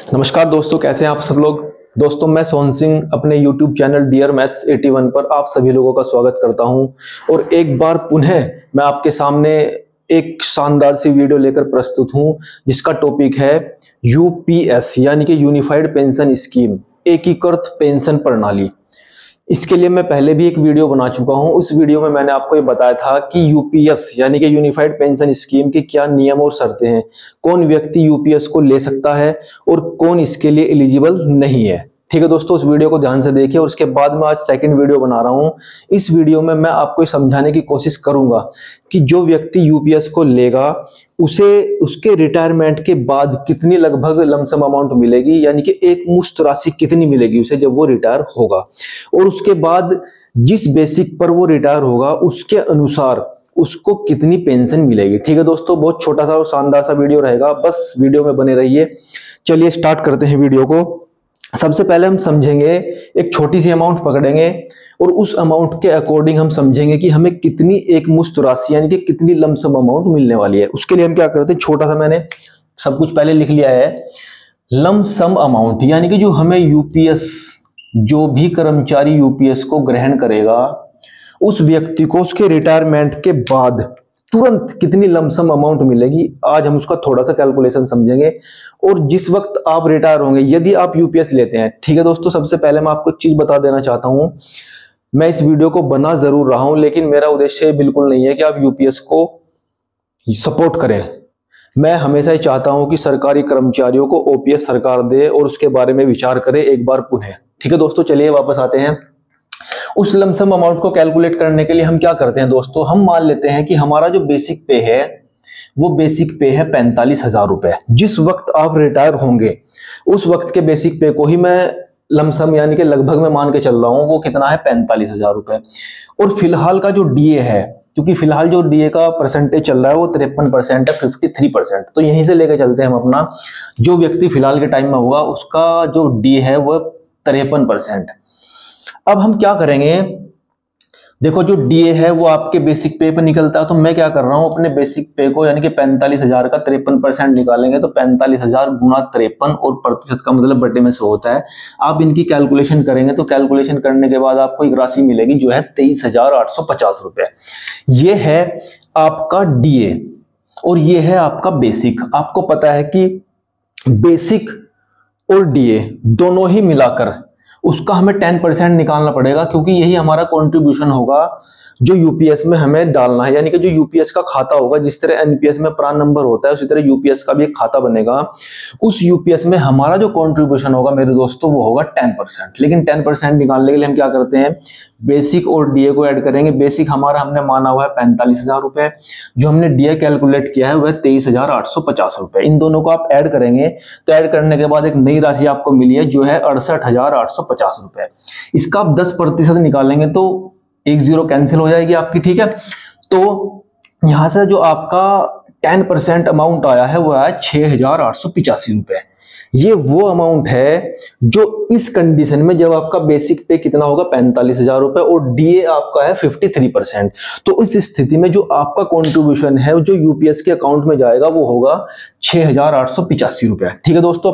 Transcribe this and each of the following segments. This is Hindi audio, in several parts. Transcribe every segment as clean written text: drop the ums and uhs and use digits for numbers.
नमस्कार दोस्तों, कैसे हैं आप सब लोग। दोस्तों, मैं सोहन सिंह अपने YouTube चैनल डियर मैथ्स 81 पर आप सभी लोगों का स्वागत करता हूं। और एक बार पुनः मैं आपके सामने एक शानदार सी वीडियो लेकर प्रस्तुत हूं, जिसका टॉपिक है यूपीएस यानी कि यूनिफाइड पेंशन स्कीम, एकीकृत पेंशन प्रणाली। इसके लिए मैं पहले भी एक वीडियो बना चुका हूं। उस वीडियो में मैंने आपको ये बताया था कि यूपीएस यानी कि यूनिफाइड पेंशन स्कीम के क्या नियम और शर्तें हैं, कौन व्यक्ति यूपीएस को ले सकता है और कौन इसके लिए एलिजिबल नहीं है। ठीक है दोस्तों, उस वीडियो को ध्यान से देखिए। और उसके बाद मैं आज सेकंड वीडियो बना रहा हूं। इस वीडियो में मैं आपको समझाने की कोशिश करूंगा कि जो व्यक्ति यूपीएस को लेगा उसे उसके रिटायरमेंट के बाद कितनी लगभग लमसम अमाउंट मिलेगी, यानी कि एक मुश्त राशि कितनी मिलेगी उसे जब वो रिटायर होगा, और उसके बाद जिस बेसिक पर वो रिटायर होगा उसके अनुसार उसको कितनी पेंशन मिलेगी। ठीक है दोस्तों, बहुत छोटा सा और शानदार सा वीडियो रहेगा, बस वीडियो में बने रहिए। चलिए स्टार्ट करते हैं वीडियो को। सबसे पहले हम समझेंगे, एक छोटी सी अमाउंट पकड़ेंगे और उस अमाउंट के अकॉर्डिंग हम समझेंगे कि हमें कितनी एक मुश्त राशि यानी कि कितनी लमसम अमाउंट मिलने वाली है। उसके लिए हम क्या करते हैं, छोटा सा मैंने सब कुछ पहले लिख लिया है। लमसम अमाउंट यानी कि जो हमें यूपीएस, जो भी कर्मचारी यूपीएस को ग्रहण करेगा उस व्यक्ति को उसके रिटायरमेंट के बाद तुरंत कितनी लमसम अमाउंट मिलेगी, आज हम उसका थोड़ा सा कैलकुलेशन समझेंगे। और जिस वक्त आप रिटायर होंगे, यदि आप यूपीएस लेते हैं, ठीक है दोस्तों, सबसे पहले मैं आपको चीज बता देना चाहता हूं, मैं इस वीडियो को बना जरूर रहा हूं, लेकिन मेरा उद्देश्य बिल्कुल नहीं है कि आप यूपीएस को सपोर्ट करें। मैं हमेशा ही चाहता हूं कि सरकारी कर्मचारियों को ओपीएस सरकार दे और उसके बारे में विचार करे एक बार पुनः। ठीक है दोस्तों, चलिए वापस आते हैं। उस लमसम अमाउंट को कैलकुलेट करने के लिए हम क्या करते हैं दोस्तों, हम मान लेते हैं कि हमारा जो बेसिक पे है वो बेसिक पे है 45,000 रुपए। जिस वक्त आप रिटायर होंगे उस वक्त के बेसिक पे को ही मैं लमसम यानी कि लगभग मैं मान के चल रहा हूं, वो कितना है 45,000 रुपए। और फिलहाल का जो डीए है, क्योंकि फिलहाल जो डीए का परसेंटेज चल रहा है वो 53% है, 53%, तो यहीं से लेके चलते हैं हम अपना। जो व्यक्ति फिलहाल के टाइम में होगा उसका जो डीए है वो 53%। अब हम क्या करेंगे, देखो जो डीए है वो आपके बेसिक पे पर निकलता है, तो मैं क्या कर रहा हूं, अपने बेसिक पे को यानी कि 45,000 का 53% निकालेंगे, तो 45,000 गुना 53 और प्रतिशत का मतलब बटे में से होता है। आप इनकी कैलकुलेशन करेंगे तो कैलकुलेशन करने के बाद आपको एक राशि मिलेगी जो है 23,850 रुपए। ये है आपका डीए और ये है आपका बेसिक। आपको पता है कि बेसिक और डीए दोनों ही मिलाकर उसका हमें 10% निकालना पड़ेगा, क्योंकि यही हमारा कंट्रीब्यूशन होगा जो यूपीएस में हमें डालना है। यानी कि जो यूपीएस का खाता होगा, जिस तरह एनपीएस में प्रान नंबर होता है उसी तरह यूपीएस का भी एक खाता बनेगा। उस यूपीएस में हमारा जो कंट्रीब्यूशन होगा मेरे दोस्तों वो होगा 10%। लेकिन 10% निकालने के लिए हम क्या करते हैं, बेसिक और डीए को ऐड करेंगे। बेसिक हमारा हमने माना हुआ है 45,000 रुपए, जो हमने डीए कैलकुलेट किया है वह 23,850 रुपए। इन दोनों को आप ऐड करेंगे तो ऐड करने के बाद एक नई राशि आपको मिली है जो है 68,850 रुपए। इसका आप 10% निकालेंगे तो एक जीरो कैंसिल हो जाएगी आपकी। ठीक है, तो यहां से जो आपका 10% अमाउंट आया है वो आया 6,885 रुपए। ये वो अमाउंट है जो इस कंडीशन में जब आपका बेसिक पे कितना होगा 45,000 रुपए और डीए आपका है 53%, तो इस स्थिति में जो आपका कंट्रीब्यूशन है जो यूपीएस के अकाउंट में जाएगा वो होगा 6,885 रुपए। ठीक है दोस्तों,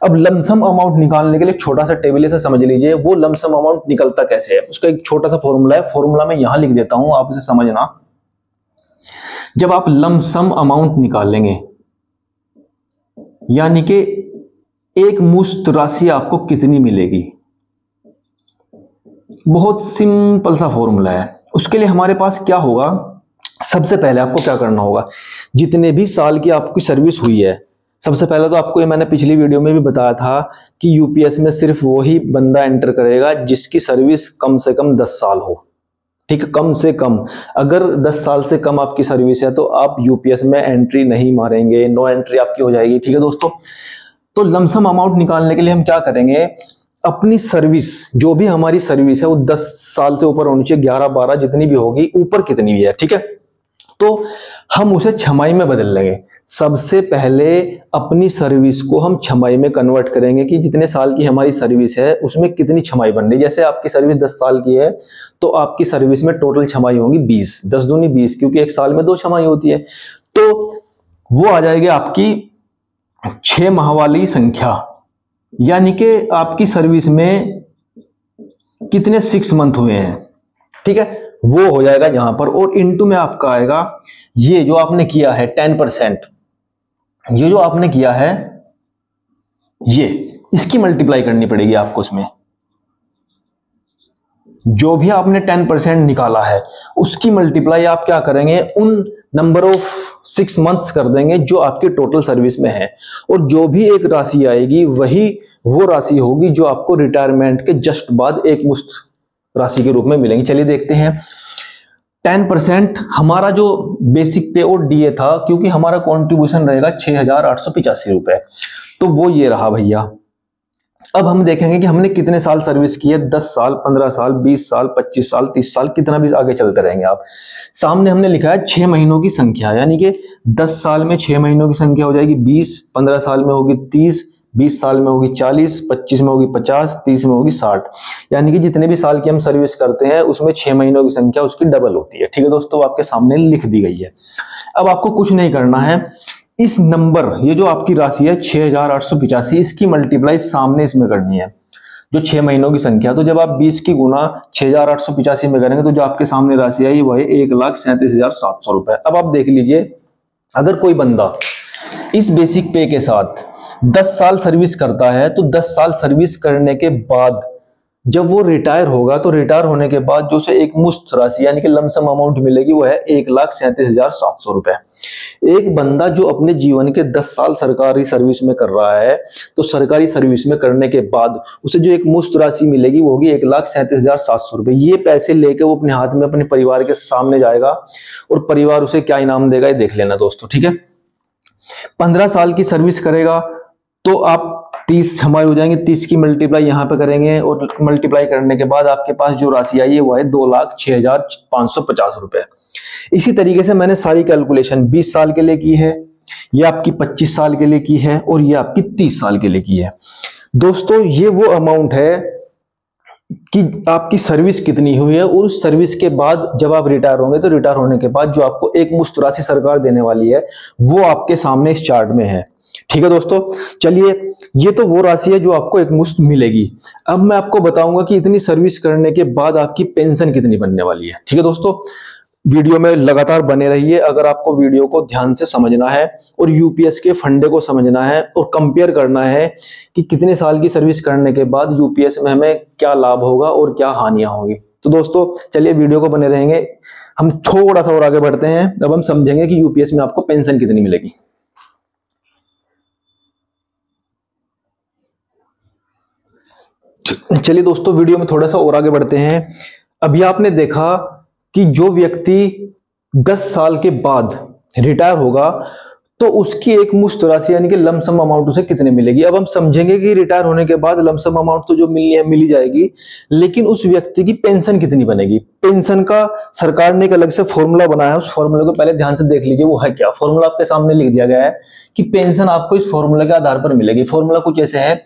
अब लमसम अमाउंट निकालने के लिए छोटा सा टेबल से समझ लीजिए, वो लमसम अमाउंट निकलता कैसे है उसका एक छोटा सा फॉर्मूला है। फॉर्मूला मैं यहां लिख देता हूं, आप इसे समझना। जब आप लमसम अमाउंट निकालेंगे यानी कि एक मुश्त राशि आपको कितनी मिलेगी, बहुत सिंपल सा फॉर्मूला है। उसके लिए हमारे पास क्या होगा, सबसे पहले आपको क्या करना होगा, जितने भी साल की आपकी सर्विस हुई है, सबसे पहले तो आपको ये मैंने पिछली वीडियो में भी बताया था कि यूपीएस में सिर्फ वही बंदा एंटर करेगा जिसकी सर्विस कम से कम 10 साल हो। ठीक है, कम से कम। अगर 10 साल से कम आपकी सर्विस है तो आप यूपीएस में एंट्री नहीं मारेंगे, नो एंट्री आपकी हो जाएगी। ठीक है दोस्तों, तो लमसम अमाउंट निकालने के लिए हम क्या करेंगे, अपनी सर्विस, जो भी हमारी सर्विस है वो 10 साल से ऊपर होनी चाहिए, 11-12 जितनी भी होगी, ऊपर कितनी भी है। ठीक है, तो हम उसे छमाई में बदल लेंगे। सबसे पहले अपनी सर्विस को हम छमाई में कन्वर्ट करेंगे कि जितने साल की हमारी सर्विस है उसमें कितनी छमाई बन रही है। जैसे आपकी सर्विस 10 साल की है तो आपकी सर्विस में टोटल छमाई होंगी 20, 10 दूनी 20, क्योंकि एक साल में 2 छमाई होती है। तो वो आ जाएगी आपकी 6 माह वाली संख्या, यानी कि आपकी सर्विस में कितने 6 मंथ हुए हैं, ठीक है, वो हो जाएगा यहां पर। और इनटू में आपका आएगा ये जो आपने किया है 10%, ये जो आपने किया है ये, इसकी मल्टीप्लाई करनी पड़ेगी आपको। उसमें जो भी आपने 10% निकाला है उसकी मल्टीप्लाई आप क्या करेंगे, उन नंबर ऑफ 6 मंथ्स कर देंगे जो आपके टोटल सर्विस में है। और जो भी एक राशि आएगी वही वो राशि होगी जो आपको रिटायरमेंट के जस्ट बाद एक मुश्त राशि के रूप में मिलेंगी। चलिए देखते हैं। 10% हमारा जो बेसिक पे और डीए था, क्योंकि हमारा कॉन्ट्रीब्यूशन रहेगा 6,885 रुपए, तो वो ये रहा भैया। अब हम देखेंगे कि हमने कितने साल सर्विस की है, 10 साल, 15 साल, 20 साल, 25 साल, 30 साल, कितना भी आगे चलते रहेंगे आप। सामने हमने लिखा है 6 महीनों की संख्या, यानी कि 10 साल में 6 महीनों की संख्या हो जाएगी 20, 15 साल में होगी 30, 20 साल में होगी 40, 25 में होगी 50, 30 में होगी 60। यानी कि जितने भी साल की हम सर्विस करते हैं उसमें 6 महीनों की संख्या उसकी डबल होती है। ठीक है दोस्तों, आपके सामने लिख दी गई है। अब आपको कुछ नहीं करना है, इस नंबर, ये जो आपकी राशि है 6,885, इसकी मल्टीप्लाई सामने इसमें करनी है, जो 6 महीनों की संख्या। तो जब आप 20 की गुना 6,885 में करेंगे तो जो आपके सामने राशि आई वो है 1,37,700 रुपए। अब आप देख लीजिए, अगर कोई बंदा इस बेसिक पे के साथ 10 साल सर्विस करता है तो 10 साल सर्विस करने के बाद जब वो रिटायर होगा तो रिटायर होने के बाद जो उसे एक मुश्त राशि यानी कि लमसम अमाउंट मिलेगी वो है 1,37,700 रुपए। एक बंदा जो अपने जीवन के 10 साल सरकारी सर्विस में कर रहा है तो सरकारी सर्विस में करने के बाद उसे जो एक मुश्त राशि मिलेगी वो होगी 1,37,700 रुपए। ये पैसे लेके वो अपने हाथ में अपने परिवार के सामने जाएगा और परिवार उसे क्या इनाम देगा ये देख लेना दोस्तों, ठीक है। 15 साल की सर्विस करेगा तो आप 30 हमारे हो जाएंगे, 30 की मल्टीप्लाई यहाँ पे करेंगे और मल्टीप्लाई करने के बाद आपके पास जो राशि आई है वो है 2,06,550 रुपए। इसी तरीके से मैंने सारी कैलकुलेशन 20 साल के लिए की है, ये आपकी 25 साल के लिए की है और ये आपकी 30 साल के लिए की है। दोस्तों ये वो अमाउंट है कि आपकी सर्विस कितनी हुई है और उस सर्विस के बाद जब आप रिटायर होंगे तो रिटायर होने के बाद जो आपको एक मुश्त राशि सरकार देने वाली है वो आपके सामने इस चार्ट में है। ठीक है दोस्तों, चलिए ये तो वो राशि है जो आपको एक मुश्त मिलेगी। अब मैं आपको बताऊंगा कि इतनी सर्विस करने के बाद आपकी पेंशन कितनी बनने वाली है। ठीक है दोस्तों, वीडियो में लगातार बने रहिए। अगर आपको वीडियो को ध्यान से समझना है और यूपीएस के फंडे को समझना है और कंपेयर करना है कि कितने साल की सर्विस करने के बाद यूपीएस में हमें क्या लाभ होगा और क्या हानियां होंगी, तो दोस्तों चलिए वीडियो को बने रहेंगे। हम थोड़ा सा और आगे बढ़ते हैं, अब हम समझेंगे कि यूपीएस में आपको पेंशन कितनी मिलेगी। चलिए दोस्तों वीडियो में थोड़ा सा और आगे बढ़ते हैं। अभी आपने देखा कि जो व्यक्ति 10 साल के बाद रिटायर होगा तो उसकी एक मुश्त राशि यानी कि लमसम अमाउंट उसे कितने मिलेगी। अब हम समझेंगे कि रिटायर होने के बाद लमसम अमाउंट तो जो मिलनी है मिल जाएगी, लेकिन उस व्यक्ति की पेंशन कितनी बनेगी। पेंशन का सरकार ने एक अलग से फॉर्मूला बनाया है, उस फॉर्मूले को पहले ध्यान से देख लीजिए वो है क्या। फॉर्मूला आपके सामने लिख दिया गया है कि पेंशन आपको इस फॉर्मूला के आधार पर मिलेगी। फॉर्मूला कुछ ऐसे है,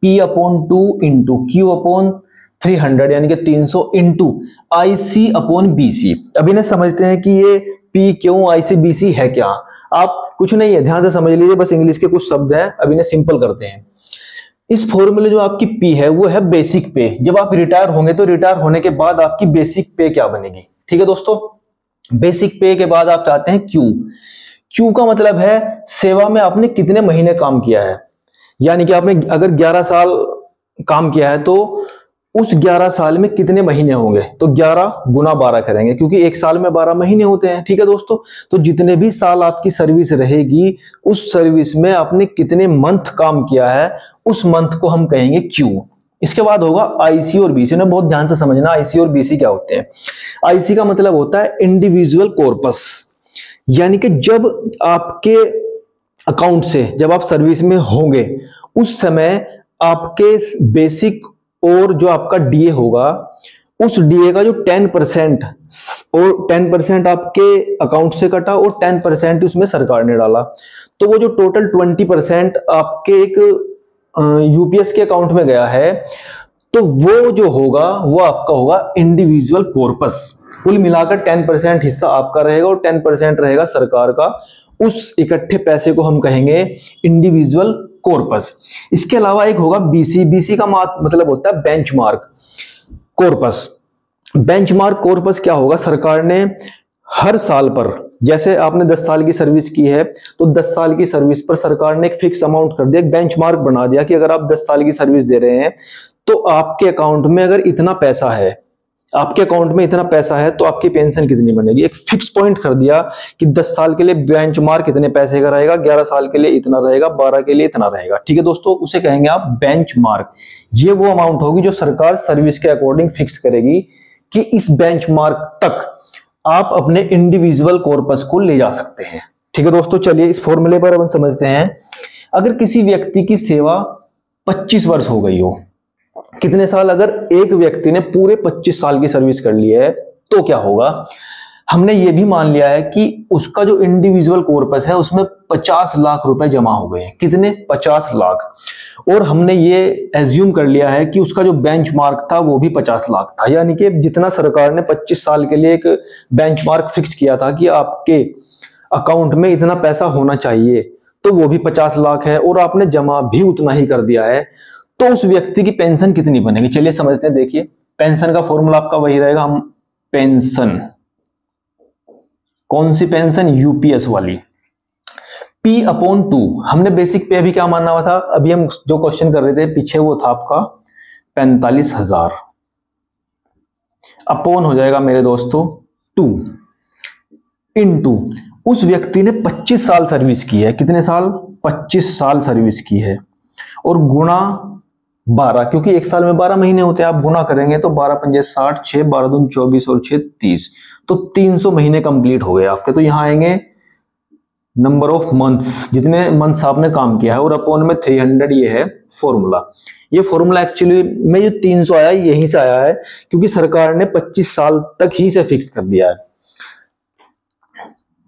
P/2 इंटू Q/300 यानी कि 300 इंटू IC/BC। अभी ना समझते हैं कि ये P क्यों IC/BC है क्या। आप कुछ नहीं है, ध्यान से समझ लीजिए, बस इंग्लिश के कुछ शब्द हैं, अभी ना सिंपल करते हैं। इस फॉर्मूले जो आपकी P है वो है बेसिक पे। जब आप रिटायर होंगे तो रिटायर होने के बाद आपकी बेसिक पे क्या बनेगी। ठीक है दोस्तों, बेसिक पे के बाद आप चाहते हैं Q का मतलब है सेवा में आपने कितने महीने काम किया है। यानी कि आपने अगर 11 साल काम किया है तो उस 11 साल में कितने महीने होंगे, तो 11 गुना 12 करेंगे क्योंकि एक साल में 12 महीने होते हैं। ठीक है दोस्तों, तो जितने भी साल आपकी सर्विस रहेगी उस सर्विस में आपने कितने मंथ काम किया है उस मंथ को हम कहेंगे Q। इसके बाद होगा IC और BC। ने बहुत ध्यान से समझना IC और BC क्या होते हैं। IC का मतलब होता है इंडिविजुअल कॉर्पस, यानी कि जब आपके अकाउंट से जब आप सर्विस में होंगे उस समय आपके बेसिक और जो आपका डीए होगा उस डीए का जो 10% और 10% आपके अकाउंट से कटा और 10% उसमें सरकार ने डाला, तो वो जो टोटल 20% आपके एक यूपीएस के अकाउंट में गया है तो वो जो होगा वो आपका होगा इंडिविजुअल कॉर्पस। कुल मिलाकर 10% हिस्सा आपका रहेगा और 10% रहेगा सरकार का। उस इकट्ठे पैसे को हम कहेंगे इंडिविजुअल कॉर्पस। इसके अलावा एक होगा बीसी। बीसी का मतलब होता है बेंचमार्क कॉर्पस। बेंचमार्क कॉर्पस क्या होगा, सरकार ने हर साल पर, जैसे आपने 10 साल की सर्विस की है तो 10 साल की सर्विस पर सरकार ने एक फिक्स अमाउंट कर दिया, एक बेंचमार्क बना दिया कि अगर आप 10 साल की सर्विस दे रहे हैं तो आपके अकाउंट में अगर इतना पैसा है, आपके अकाउंट में इतना पैसा है तो आपकी पेंशन कितनी बनेगी। एक फिक्स पॉइंट कर दिया कि 10 साल के लिए बेंचमार्क इतने पैसे का रहेगा, 11 साल के लिए इतना रहेगा, 12 के लिए इतना रहेगा। ठीक है दोस्तों, उसे कहेंगे आप बेंचमार्क। ये वो अमाउंट होगी जो सरकार सर्विस के अकॉर्डिंग फिक्स करेगी कि इस बेंचमार्क तक आप अपने इंडिविजुअल कॉर्पस को ले जा सकते हैं। ठीक है दोस्तों, चलिए इस फॉर्मूले पर अपन समझते हैं। अगर किसी व्यक्ति की सेवा 25 वर्ष हो गई हो, कितने साल, अगर एक व्यक्ति ने पूरे 25 साल की सर्विस कर ली है तो क्या होगा। हमने ये भी मान लिया है कि उसका जो इंडिविजुअल कॉर्पस है उसमें 50 लाख रुपए जमा हो गए हैं। कितने, 50 लाख। और हमने ये एज्यूम कर लिया है कि उसका जो बेंचमार्क था वो भी 50 लाख था, यानी कि जितना सरकार ने 25 साल के लिए एक बेंचमार्क फिक्स किया था कि आपके अकाउंट में इतना पैसा होना चाहिए, तो वो भी 50 लाख है और आपने जमा भी उतना ही कर दिया है, तो उस व्यक्ति की पेंशन कितनी बनेगी। चलिए समझते हैं। देखिए, पेंशन का फॉर्मूला आपका वही रहेगा। हम पेंशन, कौन सी पेंशन, यूपीएस वाली, P/2। हमने बेसिक पे अभी क्या मानना हुआ था, अभी हम जो क्वेश्चन कर रहे थे पीछे वो था आपका 45,000, अपॉन हो जाएगा मेरे दोस्तों 2 इनटू उस व्यक्ति ने 25 साल सर्विस की है। कितने साल, 25 साल सर्विस की है, और गुणा 12, क्योंकि एक साल में 12 महीने होते हैं, आप गुणा करेंगे तो 12 पंजे 60, 6 12 दून 24 और 6 30, तो 300 महीने कंप्लीट हो गए आपके। तो यहां आएंगे नंबर ऑफ मंथ्स, जितने मंथ्स आपने काम किया है, और अपॉन में 300, ये है फॉर्मूला। ये फॉर्मूला एक्चुअली में जो 300 आया यहीं से आया है, क्योंकि सरकार ने 25 साल तक ही से फिक्स कर दिया है।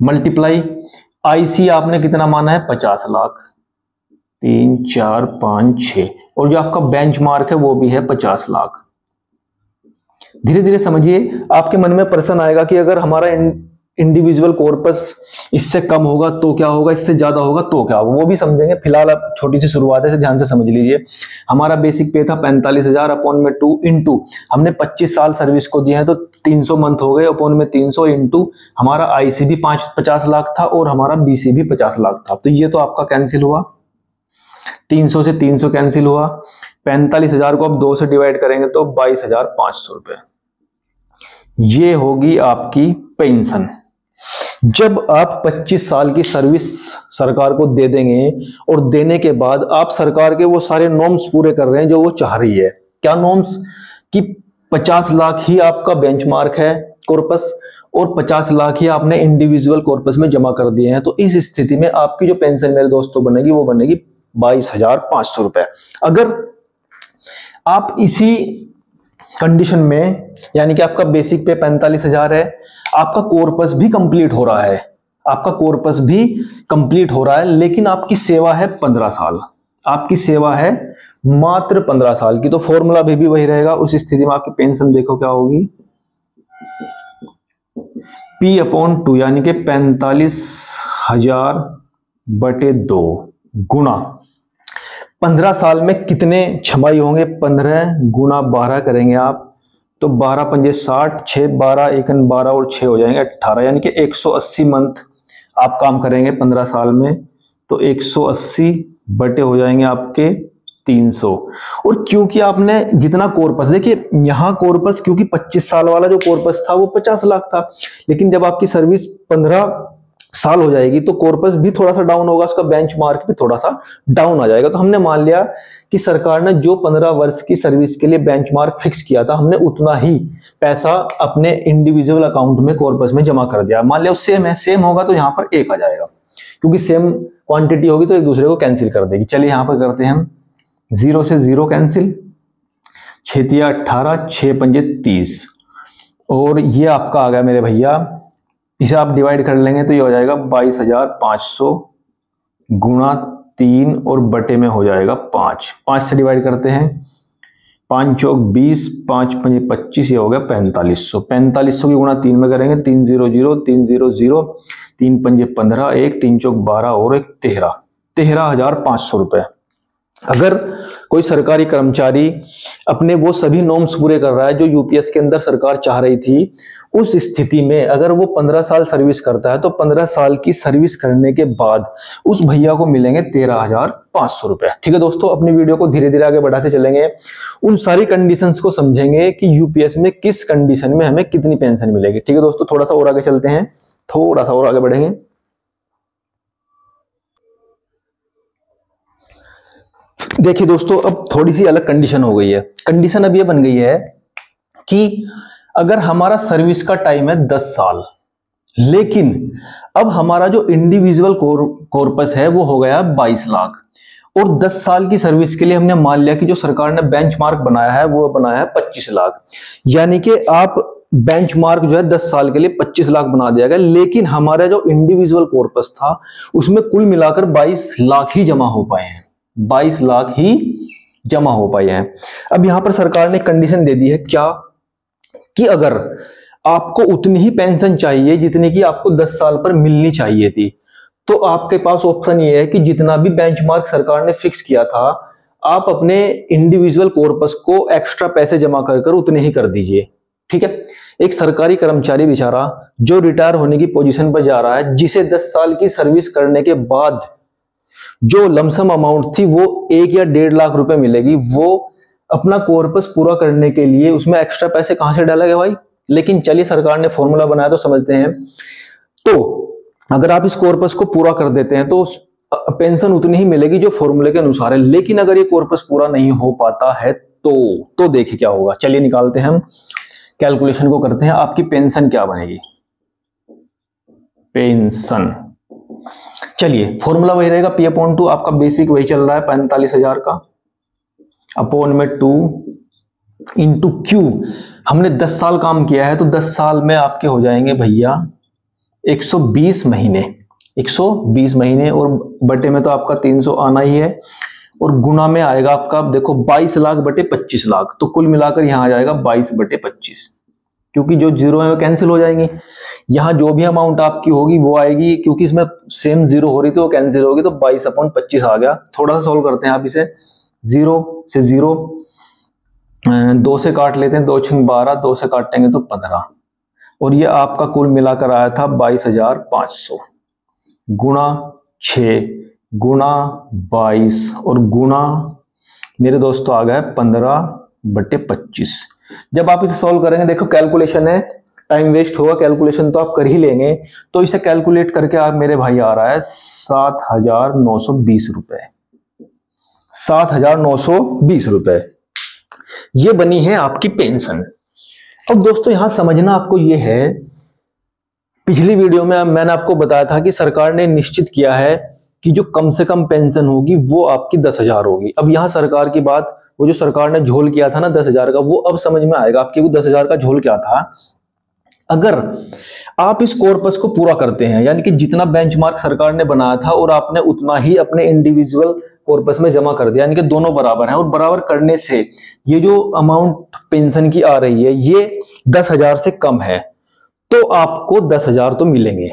मल्टीप्लाई आईसी आपने कितना माना है, 50 लाख, 3 4 5 6, और जो आपका बेंचमार्क है वो भी है 50 लाख। धीरे धीरे समझिए, आपके मन में प्रश्न आएगा कि अगर हमारा इंडिविजुअल कॉर्पस इससे कम होगा तो क्या होगा, इससे ज्यादा होगा तो क्या होगा, वो भी समझेंगे। फिलहाल आप छोटी सी शुरुआत है, ध्यान से समझ लीजिए। हमारा बेसिक पे था 45,000 अपॉन में 2 इंटू हमने 25 साल सर्विस को दिए हैं तो 300 मंथ हो गए, अपॉन में 300 इंटू हमारा आईसी भी 50 लाख था और हमारा बीसी भी 50 लाख था। तो ये तो आपका कैंसिल हुआ, 300 से 300 कैंसिल हुआ। 45,000 को अब 2 से डिवाइड करेंगे तो 22,500 रुपए, ये होगी आपकी पेंशन। जब आप 25 साल की सर्विस सरकार को दे देंगे और देने के बाद आप सरकार के वो सारे नॉर्म्स पूरे कर रहे हैं जो वो चाह रही है, क्या नॉर्म्स, कि 50 लाख ही आपका बेंचमार्क है कॉर्पस और 50 लाख ही आपने इंडिविजुअल कॉर्पस में जमा कर दिए हैं, तो इस स्थिति में आपकी जो पेंशन मेरे दोस्तों बनेगी वो बनेगी 22,500 रुपए। अगर आप इसी कंडीशन में, यानी कि आपका बेसिक पे 45,000 है, आपका कॉर्पस भी कंप्लीट हो रहा है, आपका कॉर्पस भी कंप्लीट हो रहा है, लेकिन आपकी सेवा है 15 साल, आपकी सेवा है मात्र 15 साल की, तो फॉर्मूला भी वही रहेगा। उस स्थिति में आपकी पेंशन देखो क्या होगी, P/2, यानी कि 45,000/2 गुणा 15 साल में कितने छमाही होंगे, 15 गुणा 12 करेंगे आप तो 12 पंजे 60, 6 12 1 12 और 6 हो जाएंगे 18, यानी कि 180 मंथ आप काम करेंगे 15 साल में, तो 180 बटे हो जाएंगे आपके 300। और क्योंकि आपने जितना कॉर्पस, देखिए यहाँ कॉर्पस, क्योंकि 25 साल वाला जो कॉर्पस था वो 50 लाख था, लेकिन जब आपकी सर्विस 15 साल हो जाएगी तो कॉर्पस भी थोड़ा सा डाउन होगा, उसका बेंचमार्क भी थोड़ा सा डाउन आ जाएगा। तो हमने मान लिया कि सरकार ने जो 15 वर्ष की सर्विस के लिए बेंचमार्क फिक्स किया था, हमने उतना ही पैसा अपने इंडिविजुअल अकाउंट में कॉर्पस में जमा कर दिया। मान लिया सेम है, सेम होगा तो यहाँ पर 1 आ जाएगा, क्योंकि सेम क्वांटिटी होगी तो एक दूसरे को कैंसिल कर देगी। चलिए यहाँ पर करते हैं हम 0 से 0 कैंसिल, 6 18, 6 पंजे 30, और ये आपका आ गया मेरे भैया, इसे आप डिवाइड कर लेंगे तो ये हो जाएगा 22,500 गुणा 3 और बटे में हो जाएगा 5। 5 से डिवाइड करते हैं, 5 चौक 20, 5 पंजे 25, ये हो गया 4500। 4500 की गुणा 3 में करेंगे, 3 0 0 3 0 0, 3 पंजे 15, 1 3 चौक 12 और 1 13, 13,500 रुपए। अगर कोई सरकारी कर्मचारी अपने वो सभी नॉर्म्स पूरे कर रहा है जो यूपीएस के अंदर सरकार चाह रही थी, उस स्थिति में अगर वो 15 साल सर्विस करता है तो 15 साल की सर्विस करने के बाद उस भैया को मिलेंगे 13,500 रुपए। ठीक है दोस्तों, अपनी वीडियो को धीरे धीरे आगे बढ़ाते चलेंगे, उन सारी कंडीशंस को समझेंगे कि यूपीएस में किस कंडीशन में हमें कितनी पेंशन मिलेगी। ठीक है दोस्तों, थोड़ा सा और आगे चलते हैं, थोड़ा सा और आगे बढ़ेंगे। देखिए दोस्तों, अब थोड़ी सी अलग कंडीशन हो गई है। कंडीशन अब ये बन गई है कि अगर हमारा सर्विस का टाइम है 10 साल, लेकिन अब हमारा जो इंडिविजुअल कॉर्पस है वो हो गया 22 लाख, और 10 साल की सर्विस के लिए हमने मान लिया कि जो सरकार ने बेंचमार्क बनाया है वो बनाया है 25 लाख, यानी कि आप बेंचमार्क जो है 10 साल के लिए 25 लाख बना दिया गया, लेकिन हमारा जो इंडिविजुअल कॉर्पस था उसमें कुल मिलाकर 22 लाख ही जमा हो पाए हैं, 22 लाख ही जमा हो पाए हैं। अब यहां पर सरकार ने कंडीशन दे दी है क्या, कि अगर आपको उतनी ही पेंशन चाहिए जितनी कि आपको 10 साल पर मिलनी चाहिए थी, तो आपके पास ऑप्शन ये है कि जितना भी बेंचमार्क सरकार ने फिक्स किया था आप अपने इंडिविजुअल कॉर्पस को एक्स्ट्रा पैसे जमा कर उतने ही कर दीजिए। ठीक है, एक सरकारी कर्मचारी बेचारा जो रिटायर होने की पोजीशन पर जा रहा है, जिसे 10 साल की सर्विस करने के बाद जो लमसम अमाउंट थी वो 1 या 1.5 लाख रुपए मिलेगी, वो अपना कॉर्पस पूरा करने के लिए उसमें एक्स्ट्रा पैसे कहां से डालेगा भाई। लेकिन चलिए, सरकार ने फॉर्मूला बनाया तो समझते हैं। तो अगर आप इस कॉर्पस को पूरा कर देते हैं तो पेंशन उतनी ही मिलेगी जो फॉर्मूले के अनुसार है, लेकिन अगर ये कॉर्पस पूरा नहीं हो पाता है तो देखिए क्या होगा। चलिए निकालते हैं, हम कैलकुलेशन को करते हैं, आपकी पेंशन क्या बनेगी। पेंशन, चलिए फॉर्मूला वही रहेगा, P/2, आपका बेसिक वही चल रहा है 45,000 का, अपॉन में 2 इंटू क्यू। हमने 10 साल काम किया है तो 10 साल में आपके हो जाएंगे भैया 120 महीने, 120 महीने, और बटे में तो आपका 300 आना ही है, और गुना में आएगा आपका, देखो 22 लाख बटे 25 लाख, तो कुल मिलाकर यहां आ जाएगा 22 बटे 25, क्योंकि जो जीरो है वो कैंसिल हो जाएंगी। यहां जो भी अमाउंट आपकी होगी वो आएगी, क्योंकि इसमें सेम जीरो हो रही थी वो कैंसिल होगी, तो 22/25 आ गया। थोड़ा सा सॉल्व करते हैं आप इसे, 0 से 0, 2 से काट लेते हैं, 2 छंग 12, 2 से काटेंगे तो 15, और ये आपका कुल मिलाकर आया था 22,500 गुणा 6 गुणा 22 और गुणा मेरे दोस्तों आ गया 15/25। जब आप इसे सॉल्व करेंगे, देखो कैलकुलेशन है, टाइम वेस्ट होगा, कैलकुलेशन तो आप कर ही लेंगे, तो इसे कैलकुलेट करके आप मेरे भाई आ रहा है 7,920 रुपए, 7,920 रुपए, ये बनी है आपकी पेंशन। अब दोस्तों यहां समझना आपको ये है, पिछली वीडियो में मैंने आपको बताया था कि सरकार ने निश्चित किया है कि जो कम से कम पेंशन होगी वो आपकी 10,000 होगी। अब यहां सरकार की बात, वो जो सरकार ने झोल किया था ना 10,000 का, वो अब समझ में आएगा आपकी, वो 10,000 का झोल क्या था। अगर आप इस कॉर्पस को पूरा करते हैं, यानी कि जितना बेंचमार्क सरकार ने बनाया था और आपने उतना ही अपने इंडिविजुअल कॉर्पस में जमा कर दिया, यानी कि दोनों बराबर हैं, और बराबर करने से ये जो अमाउंट पेंशन की आ रही है ये 10,000 से कम है, तो आपको 10,000 तो मिलेंगे।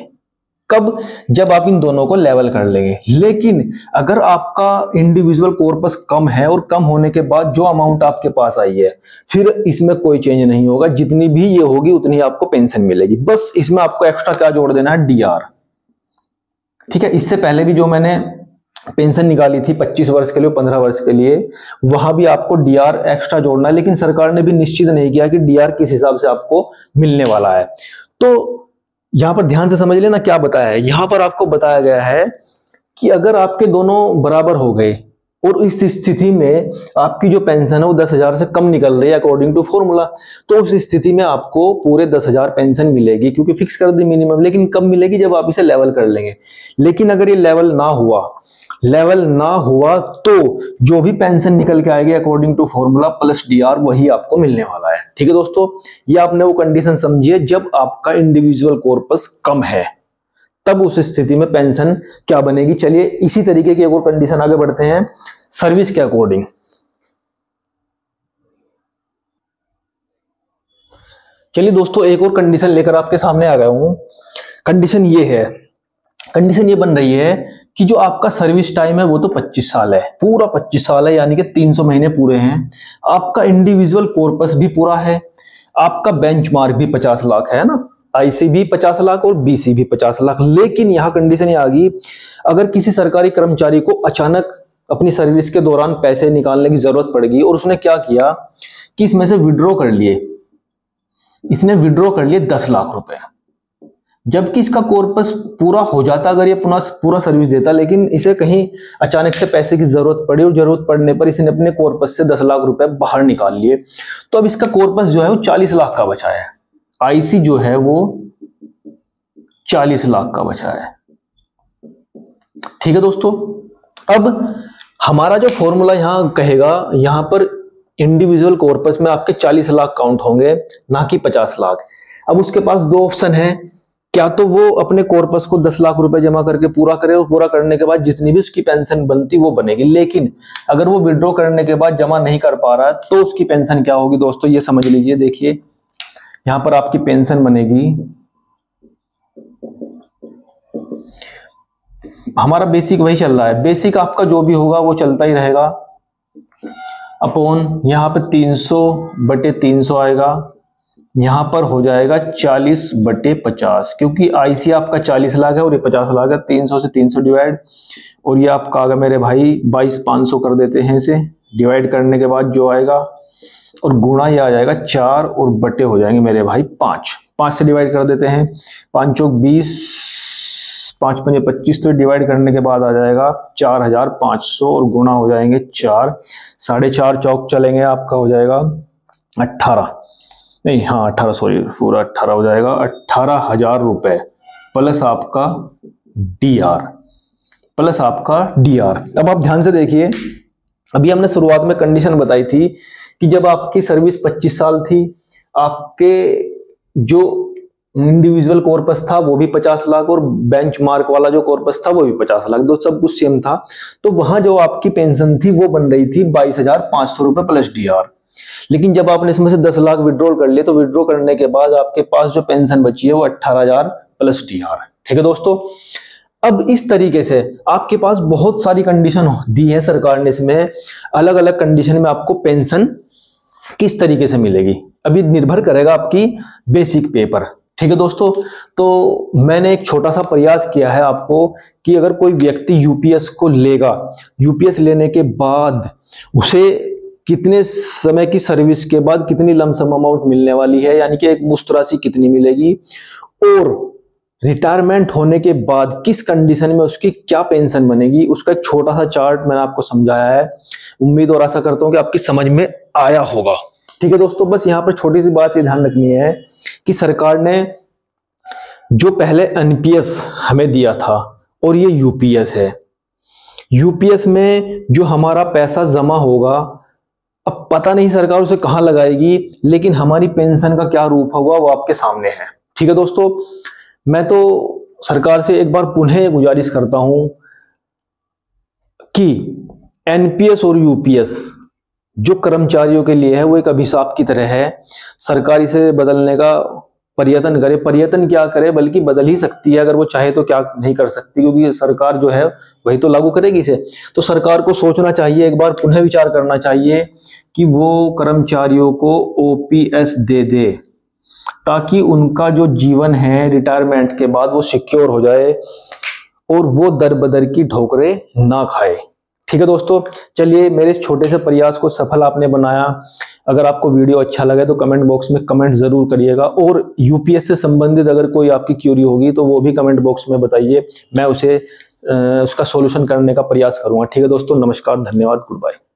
कब? जब आप इन दोनों को लेवल कर लेंगे। लेकिन अगर आपका इंडिविजुअल कॉर्पस कम है और कम होने के बाद जो अमाउंट आपके पास आई है, फिर इसमें कोई चेंज नहीं होगा, जितनी भी ये होगी उतनी आपको पेंशन मिलेगी। बस इसमें आपको एक्स्ट्रा क्या जोड़ देना है, डीआर। ठीक है, इससे पहले भी जो मैंने पेंशन निकाली थी 25 वर्ष के लिए, 15 वर्ष के लिए, वहां भी आपको डीआर एक्स्ट्रा जोड़ना है, लेकिन सरकार ने भी निश्चित नहीं किया कि डीआर किस हिसाब से आपको मिलने वाला है। तो यहां पर ध्यान से समझ लेना क्या बताया है। यहां पर आपको बताया गया है कि अगर आपके दोनों बराबर हो गए और इस स्थिति में आपकी जो पेंशन है वो 10,000 से कम निकल रही है अकॉर्डिंग टू फॉर्मूला, तो उस स्थिति में आपको पूरे 10,000 पेंशन मिलेगी, क्योंकि फिक्स कर दी मिनिमम। लेकिन कब मिलेगी? जब आप इसे लेवल कर लेंगे। लेकिन अगर ये लेवल ना हुआ तो जो भी पेंशन निकल के आएगी according to formula plus DR, वही आपको मिलने वाला है। ठीक है दोस्तों, ये आपने वो कंडीशन समझिए जब आपका इंडिविजुअल कॉर्पस कम है, तब उस स्थिति में पेंशन क्या बनेगी। चलिए इसी तरीके की एक और कंडीशन आगे बढ़ते हैं सर्विस के अकॉर्डिंग। चलिए दोस्तों, एक और कंडीशन लेकर आपके सामने आ गया हूं। कंडीशन ये बन रही है कि जो आपका सर्विस टाइम है वो तो 25 साल है, पूरा 25 साल है, यानी कि 300 महीने पूरे हैं। आपका इंडिविजुअल कॉर्पस भी पूरा है, आपका बेंचमार्क भी 50 लाख है ना, आईसी भी 50 लाख और बीसी भी 50 लाख। लेकिन यहाँ कंडीशन ये आ गई, अगर किसी सरकारी कर्मचारी को अचानक अपनी सर्विस के दौरान पैसे निकालने की जरूरत पड़ेगी और उसने क्या किया कि इसमें से विड्रॉ कर लिए, इसने विड्रॉ कर लिए 10 लाख रुपए, जबकि इसका कॉर्पस पूरा हो जाता अगर ये पूरा सर्विस देता, लेकिन इसे कहीं अचानक से पैसे की जरूरत पड़ी और जरूरत पड़ने पर इसने अपने कॉर्पस से 10 लाख रुपए बाहर निकाल लिए। तो अब इसका कॉर्पस जो है वो 40 लाख का बचा है, आईसी जो है वो 40 लाख का बचा है। ठीक है दोस्तों, अब हमारा जो फॉर्मूला यहां कहेगा, यहां पर इंडिविजुअल कॉर्पस में आपके 40 लाख काउंट होंगे, ना कि 50 लाख। अब उसके पास दो ऑप्शन है, क्या तो वो अपने कॉर्पस को 10 लाख रुपए जमा करके पूरा करे और पूरा करने के बाद जितनी भी उसकी पेंशन बनती वो बनेगी। लेकिन अगर वो विड्रॉ करने के बाद जमा नहीं कर पा रहा तो उसकी पेंशन क्या होगी दोस्तों, ये समझ लीजिए। देखिए यहां पर आपकी पेंशन बनेगी, हमारा बेसिक वही चल रहा है, बेसिक आपका जो भी होगा वो चलता ही रहेगा, अपॉन यहां पे 300/300 आएगा, यहां पर हो जाएगा 40/50, क्योंकि आईसी आपका 40 लाख है और ये 50 लाख है। 300 से 300 डिवाइड, और ये आपका आगे मेरे भाई 22,500 कर देते हैं इसे, डिवाइड करने के बाद जो आएगा, और गुणा ये आ जाएगा 4 और बटे हो जाएंगे मेरे भाई 5 से डिवाइड कर देते हैं, 5 चौक 20, 5 पंजे 25, तो डिवाइड करने के बाद आ जाएगा 4,500 और गुणा हो जाएंगे 4, 4.5 चौक चलेंगे, आपका हो जाएगा 18, नहीं हाँ 18, सॉरी पूरा 18 हो जाएगा, 18,000 रुपए प्लस आपका डीआर। अब आप ध्यान से देखिए, अभी हमने शुरुआत में कंडीशन बताई थी कि जब आपकी सर्विस 25 साल थी, आपके जो इंडिविजुअल कॉर्पस था वो भी 50 लाख और बेंचमार्क वाला जो कॉर्पस था वो भी 50 लाख, दो सब कुछ सेम था। तो वहां जो आपकी पेंशन थी वो बन रही थी 22,500 रुपए प्लस डीआर। लेकिन जब आपने इसमें से 10 लाख विड्रॉल कर लिए, तो विड्रॉ करने के बाद आपके पास जो पेंशन बची है वो 18,000 प्लस डीआर। ठीक है दोस्तों, अब इस तरीके से आपके पास बहुत सारी कंडीशन दी है सरकार ने, इसमें अलग अलग कंडीशन में आपको पेंशन किस तरीके से मिलेगी, अभी निर्भर करेगा आपकी बेसिक पे पर। ठीक है दोस्तों, तो मैंने एक छोटा सा प्रयास किया है आपको कि अगर कोई व्यक्ति यूपीएस को लेगा, यूपीएस लेने के बाद उसे कितने समय की सर्विस के बाद कितनी लमसम अमाउंट मिलने वाली है, यानी कि एक मुश्त राशि कितनी मिलेगी, और रिटायरमेंट होने के बाद किस कंडीशन में उसकी क्या पेंशन बनेगी, उसका एक छोटा सा चार्ट मैंने आपको समझाया है। उम्मीद और आशा करता हूं कि आपकी समझ में आया होगा। ठीक है दोस्तों, बस यहाँ पर छोटी सी बात ये ध्यान रखनी है कि सरकार ने जो पहले एनपीएस हमें दिया था और ये यूपीएस है, यूपीएस में जो हमारा पैसा जमा होगा, अब पता नहीं सरकार उसे कहां लगाएगी, लेकिन हमारी पेंशन का क्या रूप होगा वो आपके सामने है। ठीक है दोस्तों, मैं तो सरकार से एक बार पुनः गुजारिश करता हूं कि एनपीएस और यूपीएस जो कर्मचारियों के लिए है वो एक अभिशाप की तरह है। सरकार इसे बदलने का प्रयत्न करे, प्रयत्न क्या करे, बल्कि बदल ही सकती है, अगर वो चाहे तो क्या नहीं कर सकती, क्योंकि सरकार जो है वही तो लागू करेगी इसे। तो सरकार को सोचना चाहिए, एक बार पुनः विचार करना चाहिए कि वो कर्मचारियों को ओपीएस दे दे, ताकि उनका जो जीवन है रिटायरमेंट के बाद वो सिक्योर हो जाए और वो दर बदर की ठोकरें ना खाए। ठीक है दोस्तों, चलिए मेरे छोटे से प्रयास को सफल आपने बनाया। अगर आपको वीडियो अच्छा लगे तो कमेंट बॉक्स में कमेंट जरूर करिएगा, और यूपीएस से संबंधित अगर कोई आपकी क्यूरी होगी तो वो भी कमेंट बॉक्स में बताइए, मैं उसका सॉल्यूशन करने का प्रयास करूंगा। ठीक है दोस्तों, नमस्कार, धन्यवाद, गुड बाय।